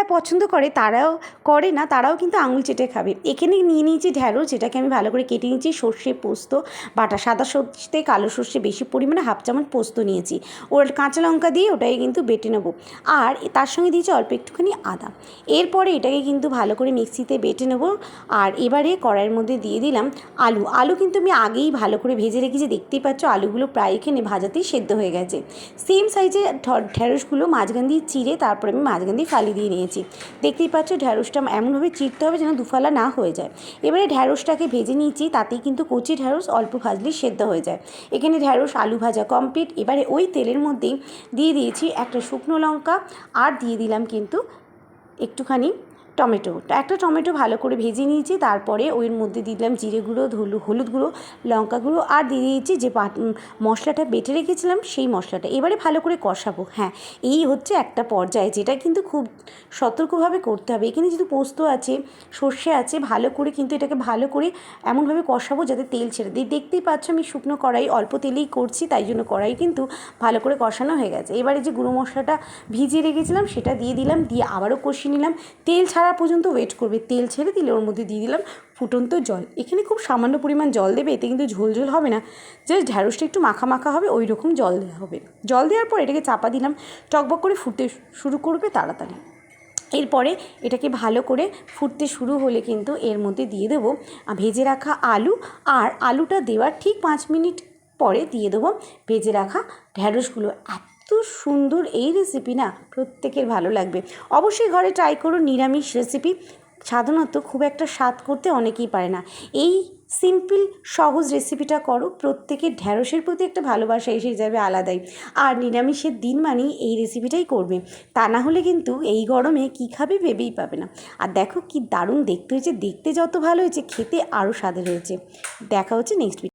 যারা পছন্দ করে না তারাও কিন্তু আঙুল চেটে খাবে। এখানে নিয়ে নিয়েছি ঢ্যাঁড়স, যেটাকে আমি ভালো করে কেটে নিয়েছি, সর্ষে পোস্ত বাটা, সাদা সর্ষে কালো সর্ষে বেশি পরিমাণে হাফ চামচ পোস্ত নিয়েছি, ওর কাঁচা লঙ্কা দিয়ে ওটাকে কিন্তু বেটে নেবো। আর তার সঙ্গে দিয়েছি অল্প একটুখানি আদা। এরপরে এটাকে কিন্তু ভালো করে মিক্সিতে বেটে নেবো। আর এবারে কড়াইয়ের মধ্যে দিয়ে দিলাম আলু কিন্তু আমি আগেই ভালো করে ভেজে রেখেছি, দেখতেই পাচ্ছ আলুগুলো প্রায় এখানে ভাজাতেই সেদ্ধ হয়ে গেছে। সেম সাইজে ঢ্যাঁড়সগুলো মাঝখান দিয়ে চিড়ে তারপরে আমি মাঝখান দিয়ে ফালি দিয়ে নিয়েছি। দেখতেই পাচ্ছ ঢ্যাঁড়সটা এমনভাবে চিড়তে হবে যেন দুফালা না হয়ে যায়। এবারে ঢ্যাঁড়সটাকে ভেজে নিয়েছি, তাতেই কিন্তু কচি ঢ্যাঁড়স অল্প ভাজলেই সেদ্ধ হয়ে যায়। এখানে ঢ্যাঁড়স আলু ভাজা কমপ্লিট। এবারে ওই তেলের মধ্যেই দিয়ে দিয়েছি একটা শুকনো লঙ্কা, আর দিয়ে দিলাম কিন্তু একটুখানি একটা টমেটো ভালো করে ভেজে নিয়েছি। তারপরে ওর মধ্যে দিয়ে দিলাম জিরে গুঁড়ো, হলুদ গুঁড়ো, লঙ্কা গুঁড়ো, আর দিয়ে দিয়েছি যে মশলাটা বেটে রেখেছিলাম সেই মশলাটা। এবারে ভালো করে কষাবো। হ্যাঁ, এই হচ্ছে একটা পর্যায়ে, যেটা কিন্তু খুব সতর্কভাবে করতে হবে। এখানে যেহেতু পোস্ত আছে, সর্ষে আছে, ভালো করে কিন্তু এটাকে ভালো করে এমনভাবে কষাবো যাতে তেল ছেড়ে দিই। দেখতেই পাচ্ছ আমি শুকনো কড়াই অল্প তেলেই করছি, তাই জন্য কড়াই কিন্তু ভালো করে কষানো হয়ে গেছে। এবারে যে গুঁড়ো মশলাটা ভিজিয়ে রেখেছিলাম সেটা দিয়ে দিলাম, দিয়ে আবারও কষিয়ে নিলাম। তেল ছাড়া পর্যন্ত ওয়েট করবে, তেল ছেড়ে দিলে ওর মধ্যে দিয়ে দিলাম ফুটন্ত জল। এখানে খুব সামান্য পরিমাণ জল দেবে, এতে কিন্তু ঝোল ঝোল হবে না, জাস্ট ঢ্যাঁড়সটা একটু মাখা মাখা হবে, ওই রকম জল দেওয়া হবে। জল দেওয়ার পর এটাকে চাপা দিলাম, টকবক করে ফুটতে শুরু করবে তাড়াতাড়ি। এরপরে এটাকে ভালো করে ফুটতে শুরু হলে কিন্তু এর মধ্যে দিয়ে দেবো ভেজে রাখা আলু, আর আলুটা দেওয়ার ঠিক 5 মিনিট পরে দিয়ে দেবো ভেজে রাখা ঢ্যাঁড়সগুলো। এত সুন্দর এই রেসিপি না, প্রত্যেকের ভালো লাগবে। অবশ্যই ঘরে ট্রাই করো, নিরামিষ রেসিপি। সাধারণত খুব একটা স্বাদ করতে অনেকেই পারে না, এই সিম্পল সহজ রেসিপিটা করো, প্রত্যেকের ঢ্যাঁড়সের প্রতি একটা ভালোবাসা এসে যাবে আলাদাই। আর নিরামিষের দিন মানেই এই রেসিপিটাই করবে, তা না হলে কিন্তু এই গরমে কী খাবে ভেবেই পাবে না। আর দেখো কি দারুণ দেখতে হয়েছে, দেখতে যত ভালো হয়েছে খেতে আরও স্বাদের হয়েছে। দেখা হচ্ছে নেক্সট ভিডিও।